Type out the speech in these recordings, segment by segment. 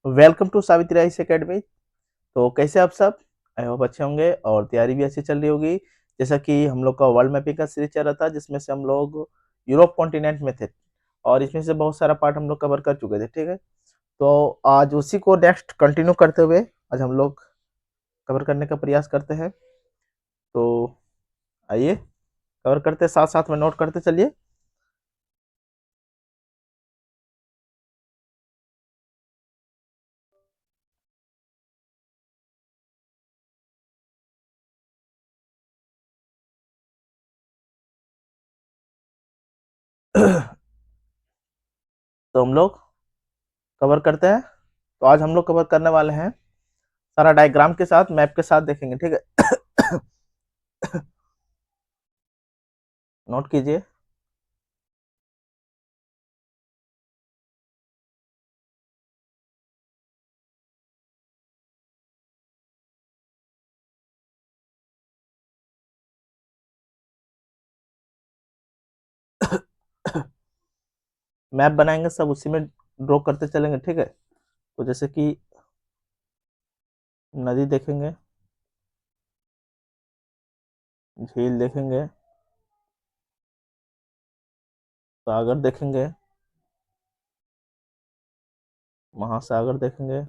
Welcome to Savitri ice academy. तो कैसे आप सब? आई होप अच्छे होंगे और तैयारी भी अच्छी चल रही होगी। जैसा कि हम लोग का वर्ल्ड मैपिंग का सीरीज चल रहा था, जिसमें से हम लोग यूरोप कॉन्टिनेंट में थे और इसमें से बहुत सारा पार्ट हम लोग कवर कर चुके थे। ठीक है, तो आज उसी को नेक्स्ट कंटिन्यू करते हुए आज हम लोग कवर करने का प्रयास करते हैं। तो आइए कवर करते, साथ साथ में नोट करते चलिए। तो हम लोग कवर करते हैं। तो आज हम लोग कवर करने वाले हैं सारा डायग्राम के साथ, मैप के साथ देखेंगे। ठीक है, नोट कीजिए। मैप बनाएंगे, सब उसी में ड्रॉ करते चलेंगे। ठीक है, तो जैसे कि नदी देखेंगे, झील देखेंगे, सागर देखेंगे, महासागर देखेंगे,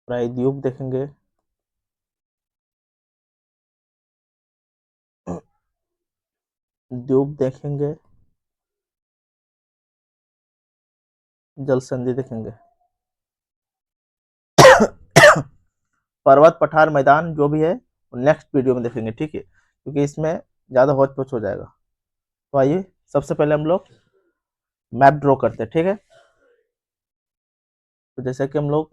प्रायद्वीप देखेंगे, द्वीप देखेंगे, जल संधि देखेंगे। पर्वत, पठार, मैदान जो भी है नेक्स्ट वीडियो में देखेंगे। ठीक है, क्योंकि इसमें ज़्यादा होच पोच हो जाएगा। तो आइए सबसे पहले हम लोग मैप ड्रॉ करते हैं। ठीक है, तो जैसे कि हम लोग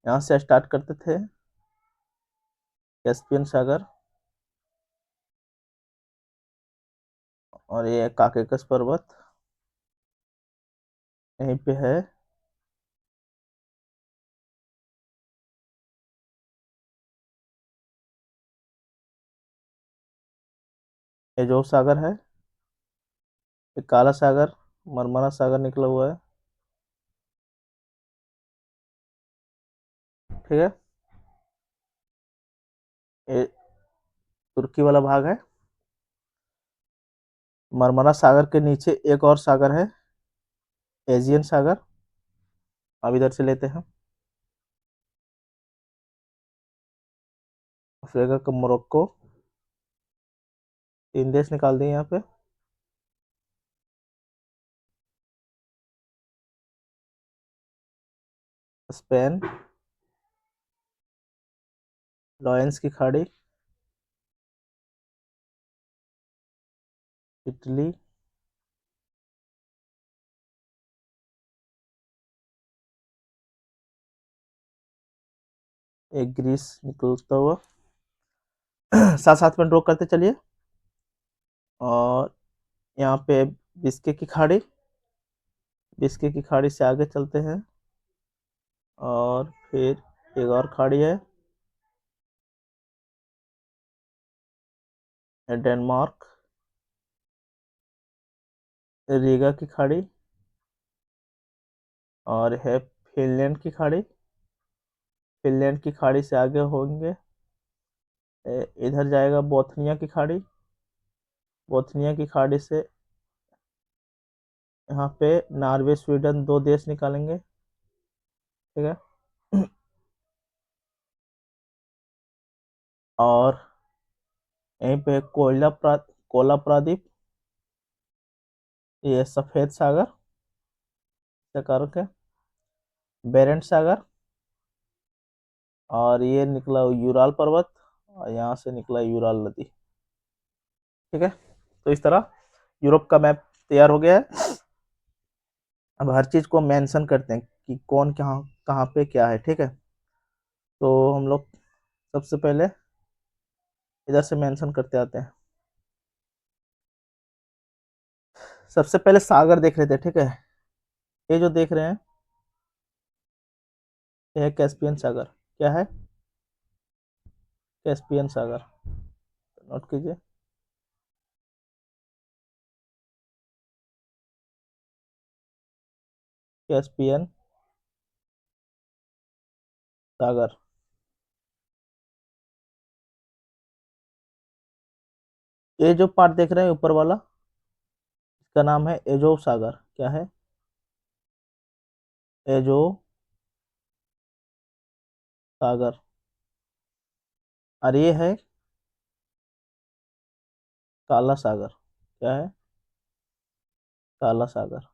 यहाँ से स्टार्ट करते थे, कैस्पियन सागर, और ये काकेकस पर्वत यहीं पे है। एजोव सागर है, एक काला सागर, मरमरा सागर निकला हुआ है। ठीक है, ये तुर्की वाला भाग है। मरमरा सागर के नीचे एक और सागर है, एजियन सागर। अब इधर से लेते हैं अफ्रीका का मोरक्को। 3 देश निकाल दिए यहाँ पे। स्पेन, लॉरेंस की खाड़ी, इटली, एक ग्रीस निकलता हुआ। साथ साथ में ड्रॉ करते चलिए। और यहाँ पे बिस्के की खाड़ी, बिस्के की खाड़ी से आगे चलते हैं और फिर एक और खाड़ी है, डेनमार्क, रीगा की खाड़ी, और है फिनलैंड की खाड़ी। फिनलैंड की खाड़ी से आगे होंगे, इधर जाएगा बोथनिया की खाड़ी। बोथनिया की खाड़ी से यहाँ पे नॉर्वे, स्वीडन 2 देश निकालेंगे। ठीक है, और यहीं पे कोला प्रादीप, ये सफेद सागर से कारक है, बेरेंट सागर, और ये निकला यूराल पर्वत, और यहाँ से निकला यूराल नदी। ठीक है, तो इस तरह यूरोप का मैप तैयार हो गया है। अब हर चीज को मेंशन करते हैं कि कौन कहाँ कहाँ पे क्या है। ठीक है, तो हम लोग सबसे पहले इधर से मेंशन करते आते हैं। सबसे पहले सागर देख रहे थे। ठीक है, ये जो देख रहे हैं ये है कैस्पियन सागर। क्या है? कैस्पियन सागर। नोट कीजिए। कैस्पियन सागर। ये जो पार्ट देख रहे हैं ऊपर वाला, इसका नाम है एजोव सागर। क्या है? एजो सागर। और ये है काला सागर। क्या है? काला सागर।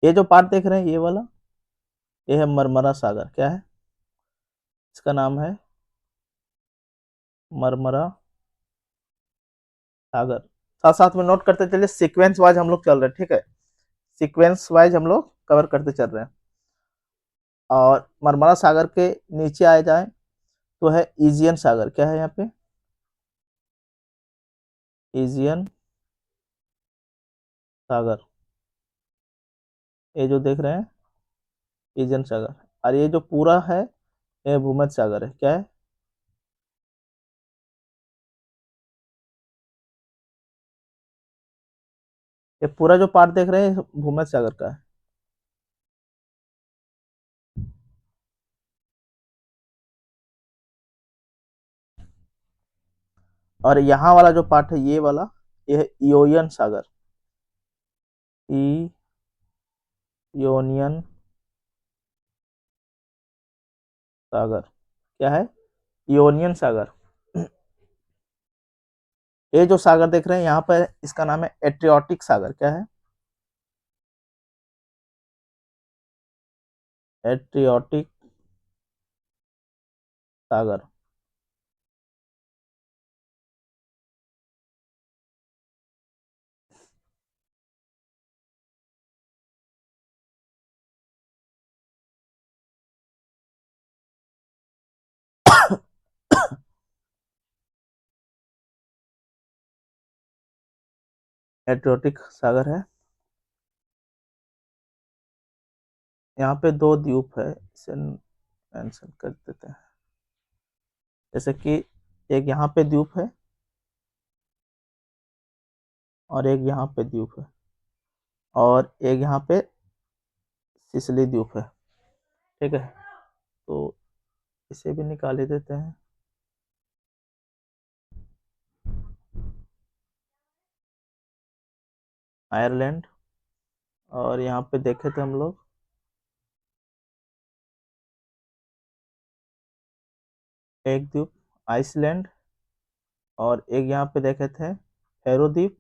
ये जो पार्ट देख रहे हैं ये वाला, ये है मरमरा सागर। क्या है? इसका नाम है मरमरा सागर। साथ साथ में नोट करते चलिए, सीक्वेंस वाइज हम लोग चल रहे हैं, ठीक है? सीक्वेंस वाइज हम लोग कवर करते चल रहे हैं। और मरमरा सागर के नीचे आए जाए तो है इजियन सागर। क्या है यहाँ पे? इजियन सागर। ये जो देख रहे हैं इजियन सागर। और ये जो पूरा है ये भूमध्य सागर है। क्या है? ये पूरा जो पार्ट देख रहे हैं भूमध्य सागर का है। और यहाँ वाला जो पार्ट है ये वाला, ये है इयोनियन सागर। इयोनियन सागर। क्या है? इयोनियन सागर। ये जो सागर देख रहे हैं यहाँ पर, इसका नाम है एड्रियाटिक सागर। क्या है? एड्रियाटिक सागर। एड्रियाटिक सागर है। यहाँ पे दो द्वीप है, इसे मेंशन कर देते हैं। जैसे कि एक यहाँ पे द्वीप है और एक यहाँ पे द्वीप है और एक यहाँ पे सिसिली द्वीप है। ठीक है, तो इसे भी निकाल ही देते हैं। आयरलैंड। और यहाँ पे देखे थे हम लोग एक द्वीप आइसलैंड, और एक यहाँ पे देखे थे फेरो द्वीप,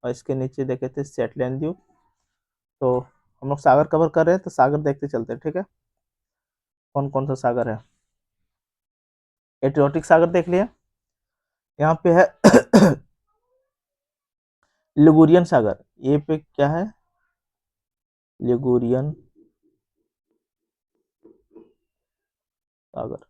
और इसके नीचे देखे थे सेटलैंड द्वीप। तो हम लोग सागर कवर कर रहे हैं तो सागर देखते चलते हैं, ठीक है? कौन कौन सा सागर है? एड्रियाटिक सागर देख लिया। यहाँ पे है लिगुरियन सागर। ये पे क्या है? लिगुरियन सागर।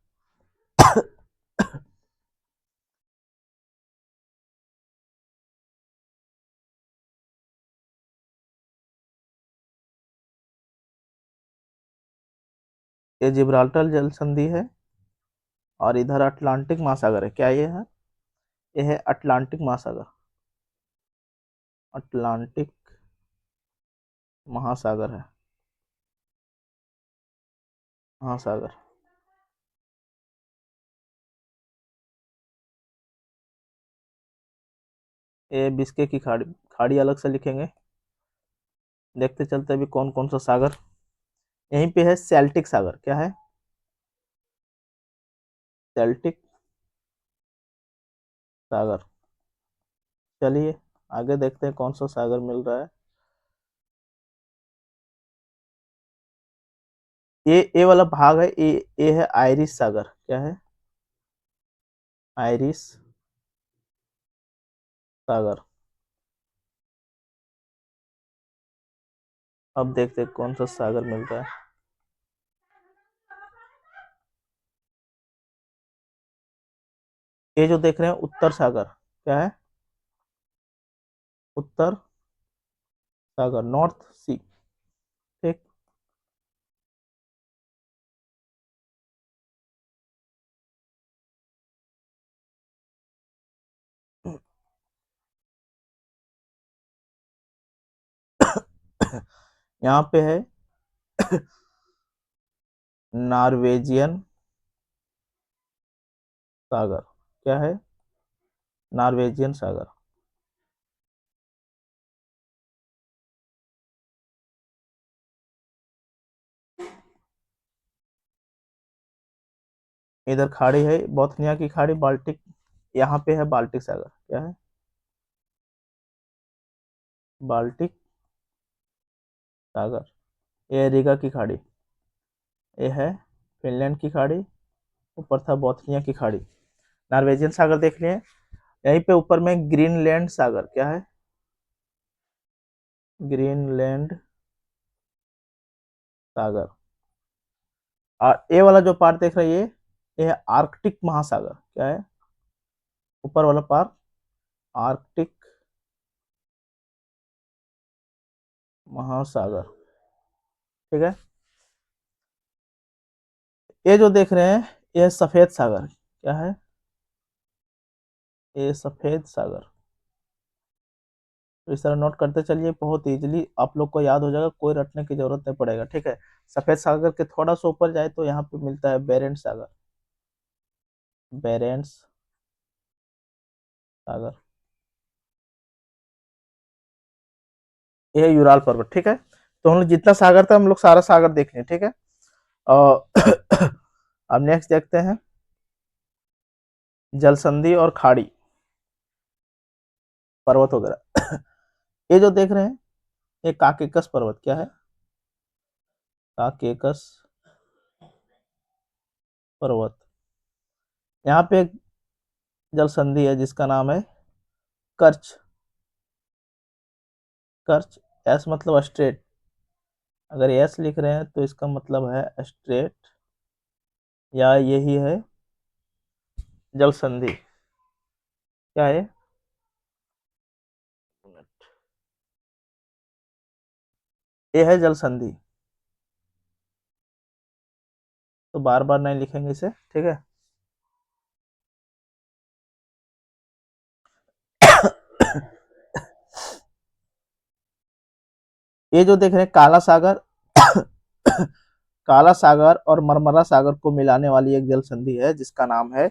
ये जिब्राल्टर जल संधि है और इधर अटलांटिक महासागर है। क्या ये है? ये है अटलांटिक महासागर। अटलांटिक महासागर है। महासागर। ये बिस्के की खाड़ी। खाड़ी अलग से लिखेंगे। देखते चलते अभी कौन कौन सा सागर। यहीं पे है सेल्टिक सागर। क्या है? सेल्टिक सागर। चलिए आगे देखते हैं कौन सा सागर मिल रहा है। ये वाला भाग है, ये है आयरिश सागर। क्या है? आयरिश सागर। अब देखते हैं कौन सा सागर मिल रहा है। ये जो देख रहे हैं उत्तर सागर। क्या है? उत्तर सागर, नॉर्थ सी। ठीक। यहाँ पे है नॉर्वेजियन सागर। क्या है? नॉर्वेजियन सागर। इधर खाड़ी है बोथनिया की खाड़ी, बाल्टिक। यहाँ पे है बाल्टिक सागर। क्या है? बाल्टिक सागर। ये है रीगा की खाड़ी। ये है फिनलैंड की खाड़ी। ऊपर था बोथनिया की खाड़ी। नॉर्वेजियन सागर देख लिए। यहीं पे ऊपर में ग्रीनलैंड सागर। क्या है? ग्रीनलैंड सागर। और ये वाला जो पार्ट देख रहे हैं ये है आर्कटिक महासागर। क्या है? ऊपर वाला पार्ट आर्कटिक महासागर। ठीक है। ये जो देख रहे हैं ये है सफेद सागर। क्या है? ये सफेद सागर। तो इस तरह नोट करते चलिए, बहुत इजीली आप लोग को याद हो जाएगा, कोई रटने की जरूरत नहीं पड़ेगा। ठीक है। सफेद सागर के थोड़ा सा ऊपर जाए तो यहाँ पे मिलता है बेरेंट सागर। बेरेंट्स सागर। ये है यूराल पर्वत। ठीक है। तो हम लोग जितना सागर था हम लोग सारा सागर देख लें। ठीक है। और अब नेक्स्ट देखते हैं जलसंधि और खाड़ी पर्वत वगैरह। ये जो देख रहे हैं ये काकेकस पर्वत। क्या है? काकेकस पर्वत। यहाँ पे एक जल संधि है जिसका नाम है कर्च। कर्च। एस मतलब स्ट्रेट। अगर एस लिख रहे हैं तो इसका मतलब है स्ट्रेट, या यही है जल संधि। क्या है? ये है जल संधि। तो बार बार नहीं लिखेंगे इसे। ठीक है। ये जो देख रहे हैं काला सागर, काला सागर और मरमरा सागर को मिलाने वाली एक जल संधि है जिसका नाम है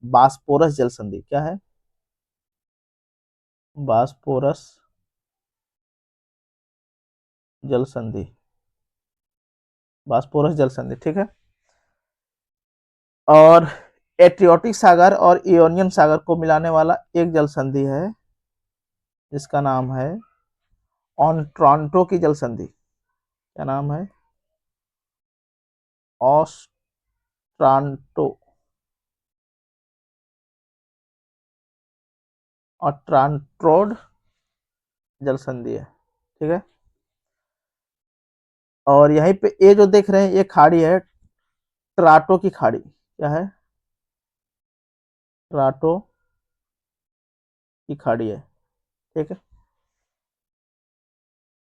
बास्पोरस जल संधि। क्या है? बास्पोरस जल संधि। बास्पोरस जल संधि। ठीक है। और एट्रियोटिक सागर और इयोनियन सागर को मिलाने वाला एक जल संधि है जिसका नाम है ऑनट्रांटो की जल संधि। क्या नाम है? ऑस्ट्रांटो। और ट्रांट्रोड जल संधि है। ठीक है। और यहीं पे ये जो देख रहे हैं ये खाड़ी है ट्राटो की खाड़ी। क्या है? ट्राटो की खाड़ी है। ठीक है।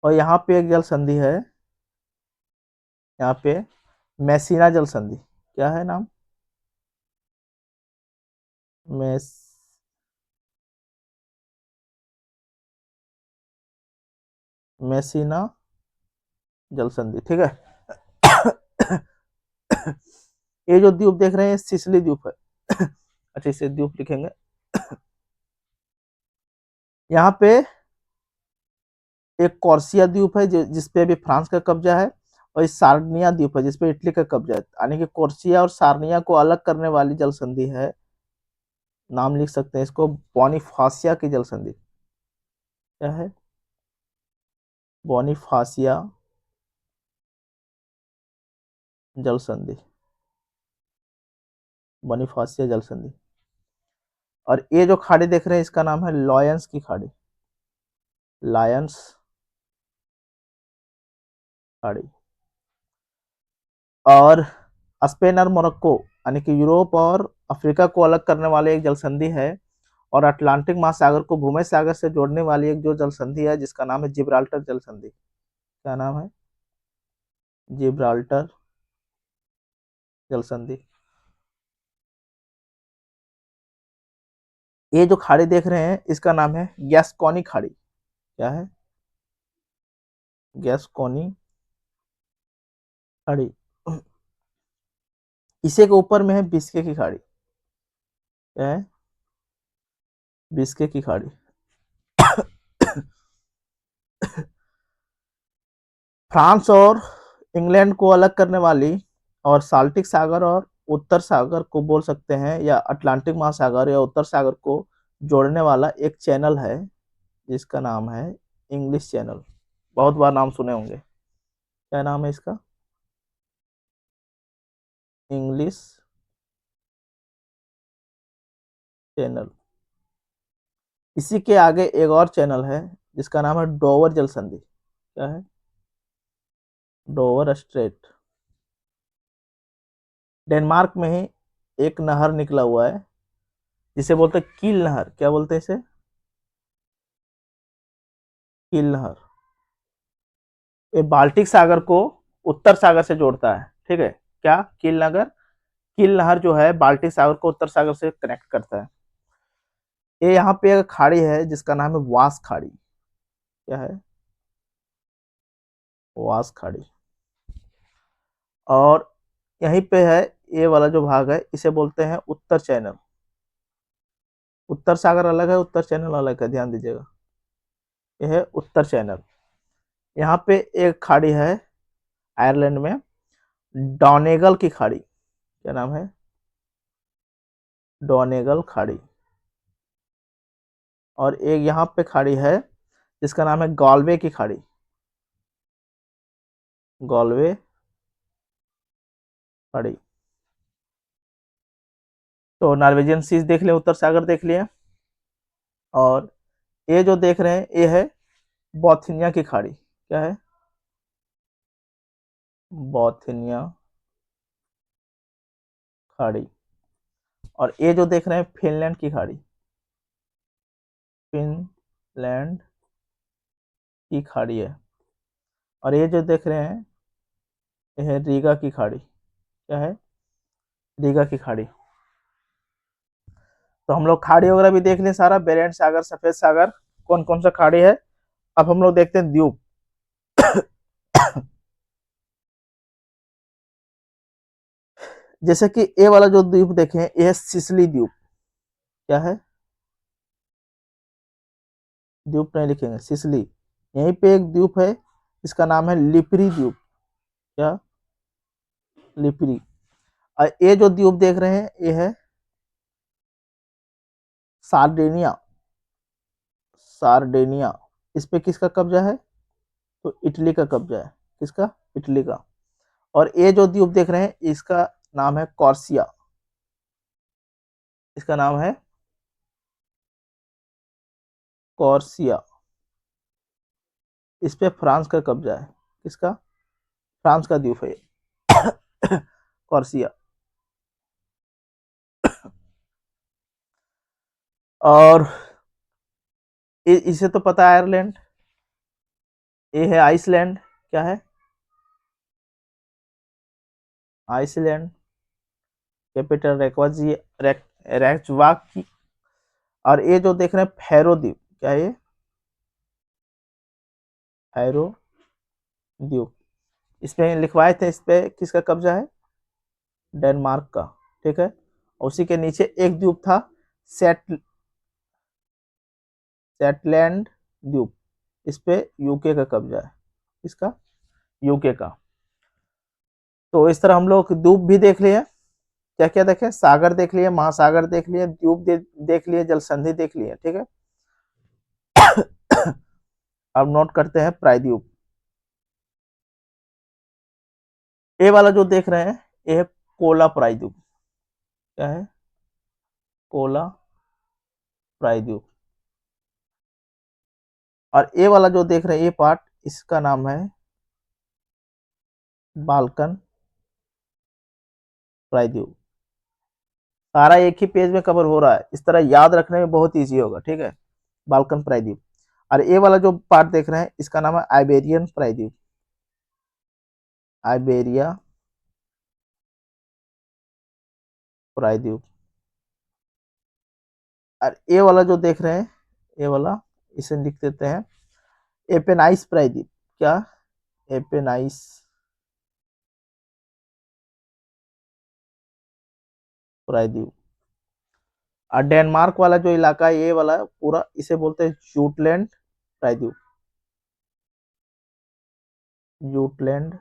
और यहाँ पे एक जल संधि है, यहाँ पे मैसीना जल संधि। क्या है नाम? मैस मैसीना जल संधि। ठीक है। ये जो द्वीप देख रहे हैं सिसली द्वीप है। अच्छा, इसे द्वीप लिखेंगे। यहाँ पे एक कॉर्सिया द्वीप है जिसपे अभी फ्रांस का कब्जा है, और इस सार्निया द्वीप है जिसपे इटली का कब्जा है। यानी कि कॉर्सिया और सार्निया को अलग करने वाली जल संधि है, नाम लिख सकते हैं इसको बोनिफासिया की जल संधि। क्या है? बोनिफासिया जल संधि। बोनिफासिया जल संधि। और ये जो खाड़ी देख रहे हैं इसका नाम है लॉयंस की खाड़ी। लायंस खाड़ी। और स्पेन और मोरक्को यानी कि यूरोप और अफ्रीका को अलग करने वाले एक जल संधि है, और अटलांटिक महासागर को भूमध्य सागर से जोड़ने वाली एक जो जल संधि है जिसका नाम है जिब्राल्टर जल संधि। क्या नाम है? जिब्राल्टर जल संधि। ये जो खाड़ी देख रहे हैं इसका नाम है गैस्कोनी खाड़ी। क्या है? गैस्कोनी खाड़ी। इसी के ऊपर में है बिस्के की खाड़ी। क्या है? बिस्के की खाड़ी। फ्रांस और इंग्लैंड को अलग करने वाली और साल्टिक सागर और उत्तर सागर को बोल सकते हैं, या अटलांटिक महासागर या उत्तर सागर को जोड़ने वाला एक चैनल है जिसका नाम है इंग्लिश चैनल। बहुत बार नाम सुने होंगे। क्या नाम है इसका? English channel. इसी के आगे एक और चैनल है जिसका नाम है डोवर जल संधि। क्या है? Dover straight. डेनमार्क में ही एक नहर निकला हुआ है जिसे बोलते हैं कील नहर। क्या बोलते हैं इसे? कील नहर। ये बाल्टिक सागर को उत्तर सागर से जोड़ता है। ठीक है? क्या? कील नहर जो है बाल्टिक सागर को उत्तर सागर से कनेक्ट करता है। ये यहाँ पे एक खाड़ी है जिसका नाम है वास खाड़ी। क्या है? वास खाड़ी। और यहीं पे है, ये वाला जो भाग है इसे बोलते हैं उत्तर चैनल। उत्तर सागर अलग है, उत्तर चैनल अलग है, ध्यान दीजिएगा। यह है उत्तर चैनल। यहाँ पे एक खाड़ी है आयरलैंड में, डोनेगल की खाड़ी। क्या नाम है? डोनेगल खाड़ी। और एक यहाँ पे खाड़ी है जिसका नाम है गॉलवे की खाड़ी। गॉलवे खाड़ी। तो नॉर्वेजियन सीज देख लिया, उत्तर सागर देख लिया। और ये जो देख रहे हैं ये है बोथनिया की खाड़ी। क्या है? बोथनिया खाड़ी। और ये जो देख रहे हैं फिनलैंड की खाड़ी। फिनलैंड की खाड़ी है। और ये जो देख रहे हैं ये है रीगा की खाड़ी। क्या है? रीगा की खाड़ी। तो हम लोग खाड़ी वगैरह भी देख लें सारा, बेरेंट सागर, सफेद सागर, कौन कौन सा खाड़ी है। अब हम लोग देखते हैं द्वीप। जैसे कि ये वाला जो द्वीप देखें ये है सिसली द्वीप। क्या है? द्वीप नहीं लिखेंगे, सिसली। यहीं पे एक द्वीप है इसका नाम है लिपरी द्वीप। क्या? लिपरी। और ये जो द्वीप देख रहे हैं ये है सार्डिनिया। सार्डिनिया। इस पे किसका कब्जा है? तो इटली का कब्जा है। किसका? इटली का। और ये जो द्वीप देख रहे हैं इसका नाम है कॉर्सिया। इसका नाम है कॉर्सिया। इस पे फ्रांस का कब्जा है। किसका? फ्रांस का द्वीप है ये। कॉर्सिया। और इसे तो पता है आयरलैंड। ये है आइसलैंड। क्या है? आइसलैंड। कैपिटल रेकवाजी रेकवाक की। और ये जो देख रहे हैं फैरो द्वीप। क्या है ये? फैरो द्वीप। इसमें लिखवाए थे, इस पे किसका कब्जा है? डेनमार्क का। ठीक है? उसी के नीचे एक द्वीप था सेट सेटलैंड द्वीप। इस पे यूके का कब्जा है। किसका? यूके का। तो इस तरह हम लोग द्वीप भी देख लिए। क्या क्या देखे? सागर देख लिए, महासागर देख लिए, द्वीप देख लिए, जल संधि देख लिए। ठीक है? अब नोट करते हैं प्रायद्वीप। ये वाला जो देख रहे हैं ये है कोला प्रायद्वीप। क्या है? कोला प्रायद्वीप। और ये वाला जो देख रहे हैं ये पार्ट, इसका नाम है बाल्कन प्रायद्वीप। सारा एक ही पेज में कवर हो रहा है, इस तरह याद रखने में बहुत इजी होगा। ठीक है? बाल्कन प्रायद्वीप। और ये वाला जो पार्ट देख रहे हैं इसका नाम है आइबेरियन प्रायद्वीप। आइबेरिया प्रायद्वीप। और ये वाला जो देख रहे हैं ये वाला, इसे लिख देते हैं एपेनाइस प्रायद्वीप। क्या? एपेनाइस, प्रायद्वीप। और डेनमार्क वाला जो इलाका है ये वाला पूरा इसे बोलते हैं जूटलैंड प्रायद्वीप, जूटलैंड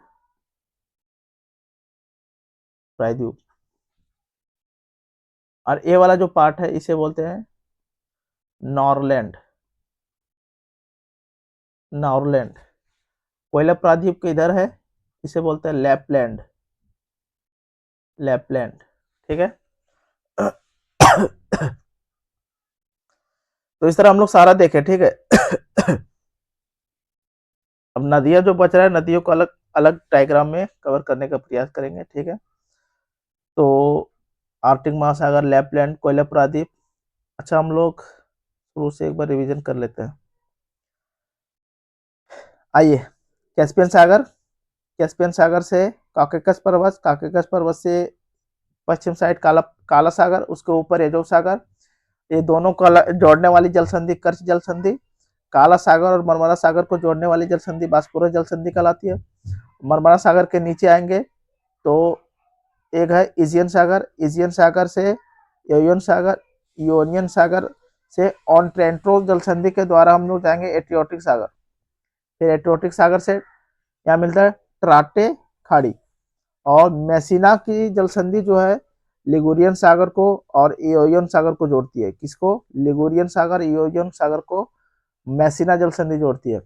प्रायद्वीप। और ये वाला जो पार्ट है इसे बोलते हैं नॉरलैंड, नॉरलैंड। कोयला प्रायद्वीप के इधर है, इसे बोलते हैं लैपलैंड, लैपलैंड। ठीक है। तो इस तरह हम लोग सारा देखें, ठीक है। अब नदियां जो बच रहा है नदियों को अलग अलग डायग्राम में कवर करने का प्रयास करेंगे, ठीक है। तो आर्कटिक महासागर, लैपलैंड, कोयला प्रायद्वीप। अच्छा, हम लोग शुरू से एक बार रिवीजन कर लेते हैं। आइए, कैस्पियन सागर, कैस्पियन सागर से काकेकस पर्वत, काकेकस पर्वत से पश्चिम साइड काला काला सागर, उसके ऊपर एजोव सागर, ये दोनों को जोड़ने वाली जल संधि कर्च जल संधि, काला सागर और मरमरा सागर को जोड़ने वाली जल संधि बास्पोरस जल संधि कहलाती है। मरमरा सागर के नीचे आएंगे तो एक है इजियन सागर, इजियन सागर से योनियन सागर, योनियन सागर से ऑनट्रेंटो जल संधि के द्वारा हम लोग जाएंगे एट्रियोटिक सागर। फिर एट्रियोटिक सागर से यहाँ मिलता है ट्राटे खाड़ी, और मैसिना की जल संधि जो है लिगुरियन सागर को और इयोनियन सागर को जोड़ती है। किसको? लिगुरियन सागर, इयोनियन सागर को मैसिना जल संधि जोड़ती है।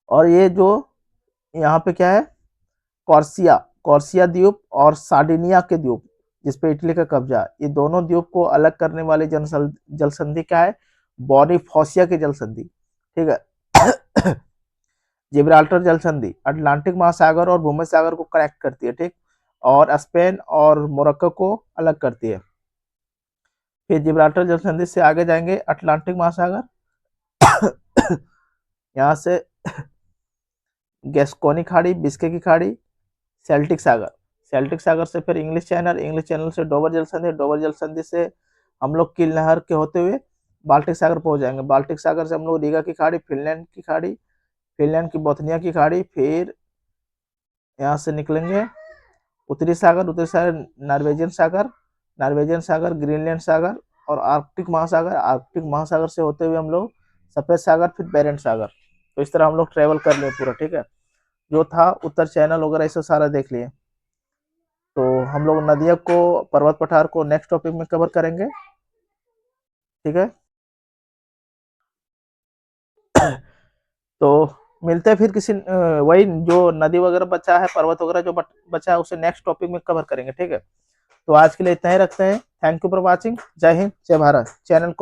और ये जो यहाँ पे क्या है, कॉर्सिया, कॉर्सिया द्वीप और सार्डिनिया के द्वीप जिसपे इटली का कब्जा, ये दोनों द्वीप को अलग करने वाली जल संधि क्या है? बॉनिफोसिया की जल संधि, ठीक है। जिब्राल्टर जल संधि अटलांटिक महासागर और भूमध्य सागर को कनेक्ट करती है, ठीक, और स्पेन और मोरक्को को अलग करती है। फिर जिब्राल्टर जल संधि से आगे जाएंगे अटलांटिक महासागर, यहाँ से गैस्कोनी खाड़ी, बिस्के की खाड़ी, सेल्टिक सागर, सेल्टिक सागर से फिर इंग्लिश चैनल, इंग्लिश चैनल से डोवर जल संधि, डोवर जल संधि से हम लोग कील नहर के होते हुए बाल्टिक सागर पहुंच जाएंगे। बाल्टिक सागर से हम लोग रीगा की खाड़ी, फिनलैंड की खाड़ी, फिनलैंड की बोथनिया की खाड़ी, फिर यहाँ से निकलेंगे उत्तरी सागर, उत्तरी सागर नॉर्वेजियन सागर, नॉर्वेजियन सागर ग्रीनलैंड सागर और आर्कटिक महासागर, आर्कटिक महासागर से होते हुए हम लोग सफेद सागर, फिर बेरेंट सागर। तो इस तरह हम लोग ट्रेवल कर लिए पूरा, ठीक है। जो था उत्तर चैनल वगैरह ऐसा सारा देख लिए। तो हम लोग नदियों को, पर्वत पठार को नेक्स्ट टॉपिक में कवर करेंगे, ठीक है। तो मिलते हैं फिर किसी वही जो नदी वगैरह बचा है, पर्वत वगैरह जो बचा है उसे नेक्स्ट टॉपिक में कवर करेंगे, ठीक है। तो आज के लिए इतना ही रखते हैं। Thank you for watching. जय हिंद, जय भारत। चैनल को